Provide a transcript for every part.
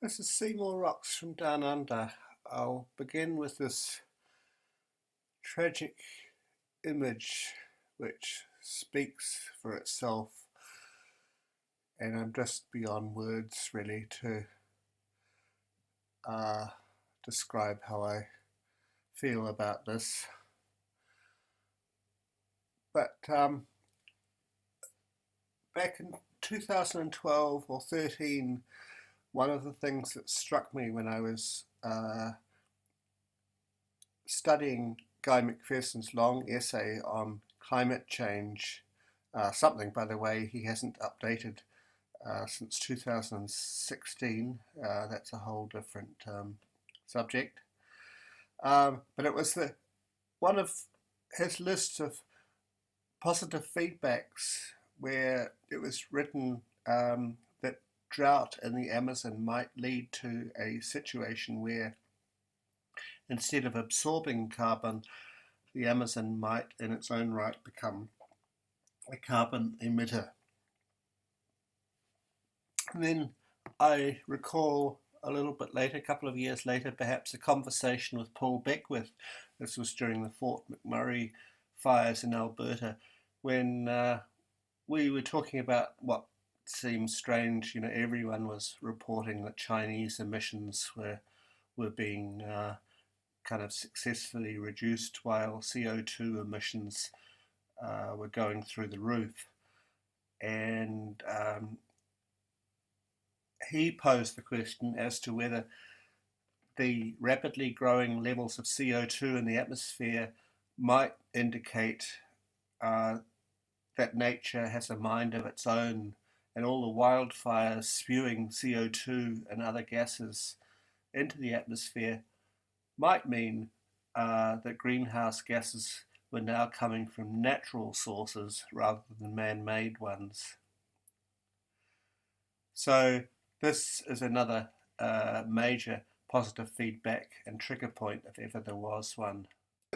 This is Seymour Rocks from Down Under. I'll begin with this tragic image which speaks for itself, and I'm just beyond words really to uh, describe how I feel about this. But back in 2012 or 13, one of the things that struck me when I was studying Guy McPherson's long essay on climate change, something, by the way, he hasn't updated since 2016. That's a whole different subject. But it was one of his lists of positive feedbacks where it was written that drought in the Amazon might lead to a situation where instead of absorbing carbon, the Amazon might in its own right become a carbon emitter. And then I recall a little bit later, a couple of years later, perhaps a conversation with Paul Beckwith. This was during the Fort McMurray fires in Alberta, when we were talking about what seems strange. You know, everyone was reporting that Chinese emissions were being kind of successfully reduced while CO2 emissions were going through the roof. And he posed the question as to whether the rapidly growing levels of CO2 in the atmosphere might indicate that nature has a mind of its own, and all the wildfires spewing CO2 and other gases into the atmosphere might mean that greenhouse gases were now coming from natural sources rather than man-made ones. So this is another major positive feedback and trigger point, if ever there was one.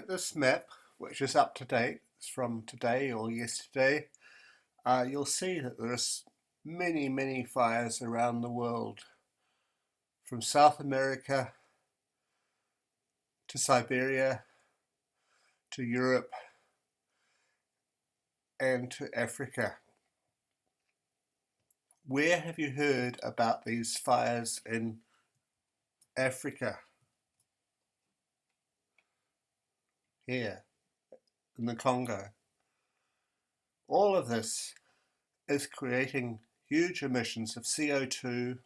This map, which is up to date, it's from today or yesterday, you'll see that there's many fires around the world, from South America to Siberia to Europe and to Africa. Where have you heard about these fires in Africa? Here in the Congo. All of this is creating huge emissions of CO2,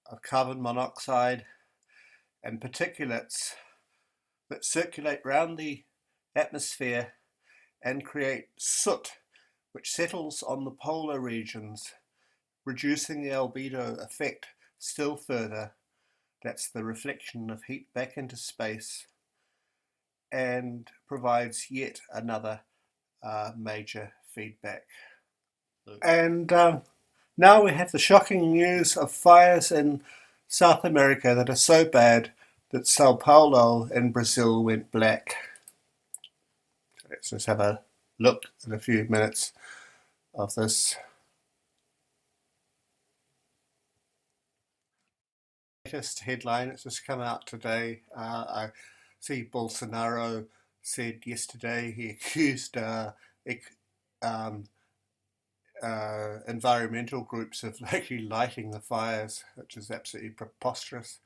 of carbon monoxide, and particulates that circulate around the atmosphere and create soot, which settles on the polar regions, reducing the albedo effect still further. That's the reflection of heat back into space, and provides yet another major feedback. And now we have the shocking news of fires in South America that are so bad that Sao Paulo in Brazil went black. Let's just have a look at a few minutes of this. Latest headline, it's just come out today. I see Bolsonaro said yesterday he accused environmental groups of actually lighting the fires, which is absolutely preposterous.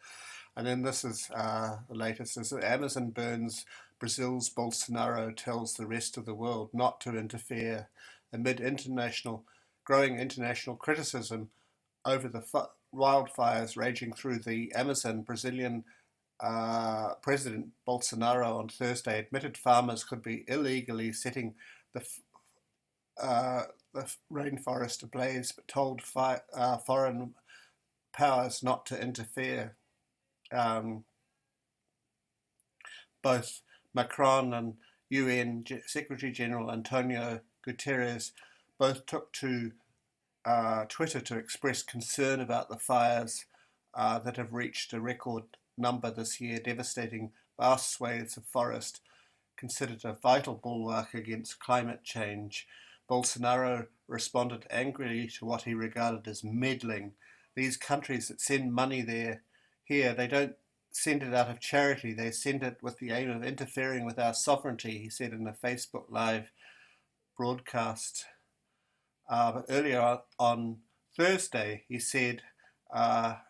And then this is the latest: is that Amazon burns, Brazil's Bolsonaro tells the rest of the world not to interfere amid growing international criticism over the wildfires raging through the Amazon. Brazilian President Bolsonaro on Thursday admitted farmers could be illegally setting the rainforest ablaze, but told foreign powers not to interfere. Both Macron and UN Secretary General Antonio Guterres both took to Twitter to express concern about the fires that have reached a record number this year, devastating vast swathes of forest considered a vital bulwark against climate change. Bolsonaro responded angrily to what he regarded as meddling these countries that send money here, they don't send it out of charity. They send it with the aim of interfering with our sovereignty, he said in a Facebook Live broadcast. But earlier on Thursday, he said that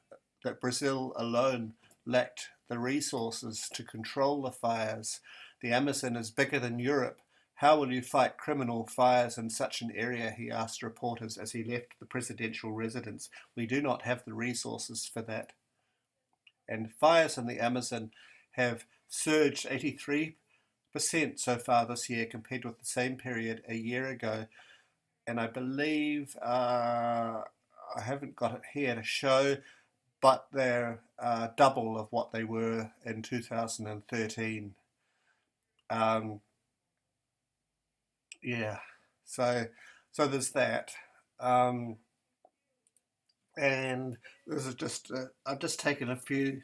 Brazil alone lacked the resources to control the fires. The Amazon is bigger than Europe. How will you fight criminal fires in such an area, he asked reporters as he left the presidential residence. We do not have the resources for that. And fires in the Amazon have surged 83% so far this year compared with the same period a year ago. And I believe, I haven't got it here to show, but they're double of what they were in 2013. Yeah, so there's that. And this is just, I've just taken a few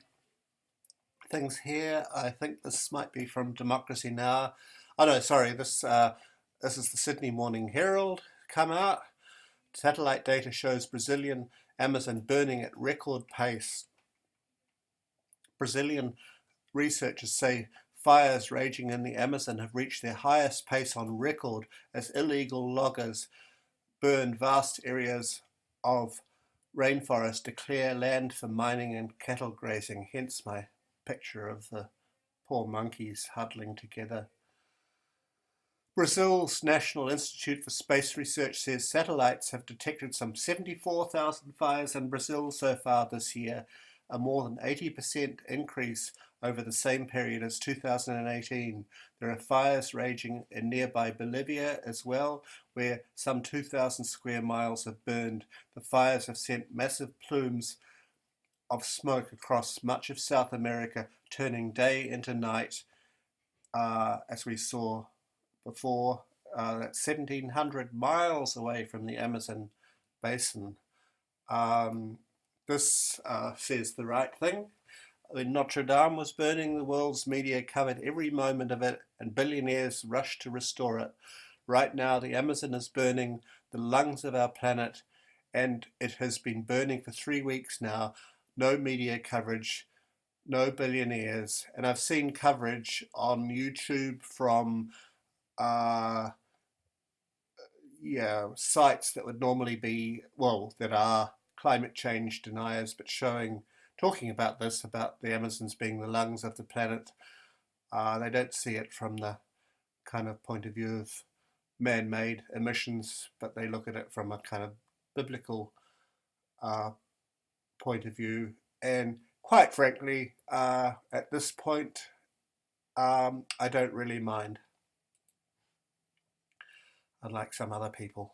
things here. I think this might be from Democracy Now. Oh no, sorry, this is the Sydney Morning Herald come out. Satellite data shows Brazilian Amazon burning at record pace. Brazilian researchers say fires raging in the Amazon have reached their highest pace on record as illegal loggers burn vast areas of rainforest to clear land for mining and cattle grazing, hence my picture of the poor monkeys huddling together. Brazil's National Institute for Space Research says satellites have detected some 74,000 fires in Brazil so far this year, a more than 80% increase over the same period as 2018. There are fires raging in nearby Bolivia as well, where some 2,000 square miles have burned. The fires have sent massive plumes of smoke across much of South America, turning day into night, as we saw before. That's 1,700 miles away from the Amazon basin. This says the right thing. When Notre Dame was burning, the world's media covered every moment of it, and billionaires rushed to restore it. Right now, the Amazon is burning, the lungs of our planet, and it has been burning for 3 weeks now. No media coverage, no billionaires. And I've seen coverage on YouTube from sites that would normally be, well, that are climate change deniers, but talking about the Amazons being the lungs of the planet. They don't see it from the kind of point of view of man-made emissions, but they look at it from a kind of biblical point of view. And quite frankly, at this point, I don't really mind, unlike some other people.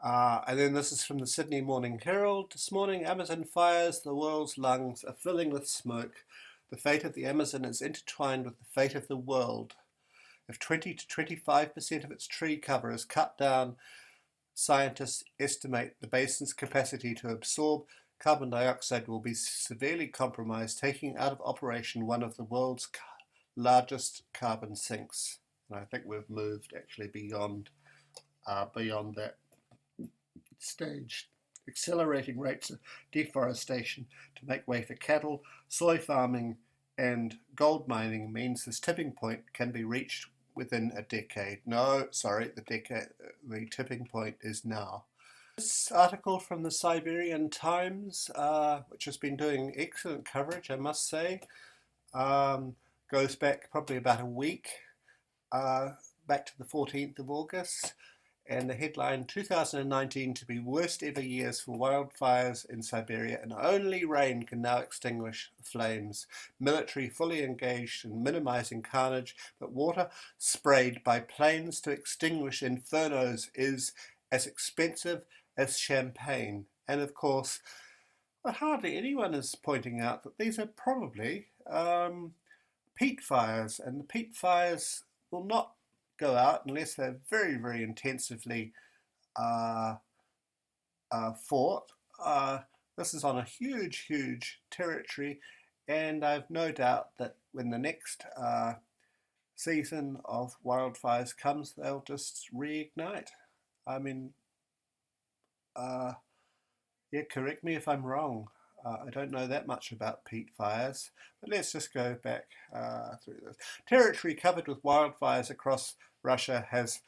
And then this is from the Sydney Morning Herald. This morning, Amazon fires, the world's lungs are filling with smoke. The fate of the Amazon is intertwined with the fate of the world. If 20 to 25% of its tree cover is cut down, scientists estimate the basin's capacity to absorb carbon dioxide will be severely compromised, taking out of operation one of the world's largest carbon sinks. And I think we've moved actually beyond that stage. Accelerating rates of deforestation to make way for cattle, soy farming, and gold mining means this tipping point can be reached within a decade. No, sorry, the tipping point is now. This article from the Siberian Times, which has been doing excellent coverage, I must say, goes back probably about a week, back to the 14th of August. And the headline, 2019 to be worst ever years for wildfires in Siberia, and only rain can now extinguish flames. Military fully engaged in minimising carnage, but water sprayed by planes to extinguish infernos is as expensive as champagne. And of course, hardly anyone is pointing out that these are probably peat fires, and the peat fires will not go out unless they're very, very intensively fought. This is on a huge, huge territory, and I've no doubt that when the next season of wildfires comes, they'll just reignite. I mean, Yeah, correct me if I'm wrong. I don't know that much about peat fires, but let's just go back through this. Territory covered with wildfires across Russia has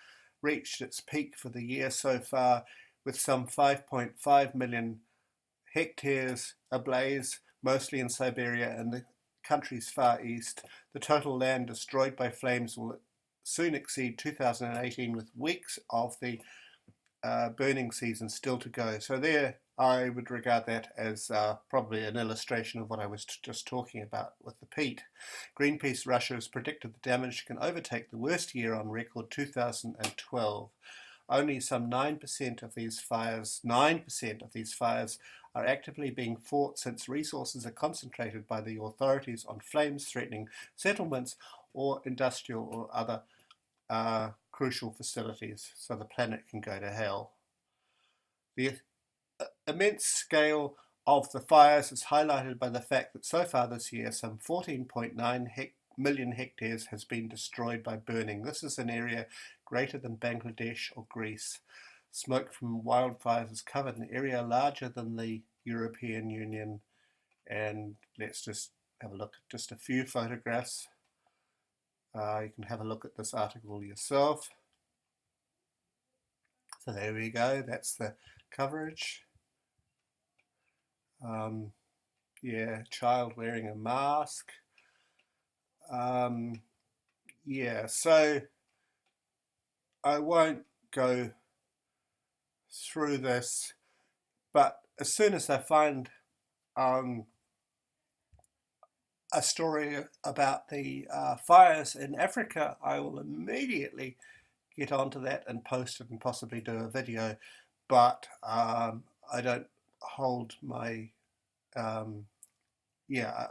reached its peak for the year so far, with some 5.5 million hectares ablaze, mostly in Siberia and the country's far east. The total land destroyed by flames will soon exceed 2018, with weeks of the burning season still to go. So there, I would regard that as probably an illustration of what I was just talking about with the peat. Greenpeace Russia has predicted the damage can overtake the worst year on record, 2012. Only some 9% of these fires, 9% of these fires are actively being fought, since resources are concentrated by the authorities on flames threatening settlements or industrial or other crucial facilities, so the planet can go to hell. The immense scale of the fires is highlighted by the fact that so far this year some 14.9 million hectares has been destroyed by burning. This is an area greater than Bangladesh or Greece. Smoke from wildfires has covered an area larger than the European Union. And let's just have a look at just a few photographs. You can have a look at this article yourself. So there we go, that's the coverage. Yeah, child wearing a mask. Yeah, so I won't go through this, but as soon as I find a story about the fires in Africa, I will immediately get onto that and post it and possibly do a video. But I don't hold my yeah,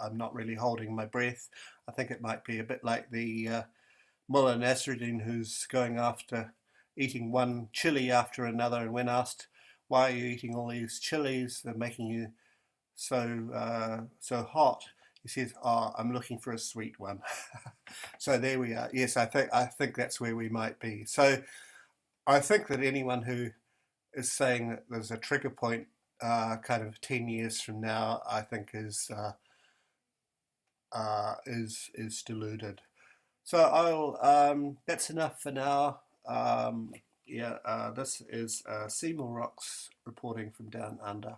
I'm not really holding my breath. I think it might be a bit like the Mullah Nasruddin, who's going after eating one chili after another, and when asked, why are you eating all these chilies, they're making you so hot, he says, oh, I'm looking for a sweet one. So there we are. Yes, I think that's where we might be. So I think that anyone who is saying that there's a trigger point kind of 10 years from now, I think is deluded. So that's enough for now. Yeah, this is Seymour Rocks reporting from down under.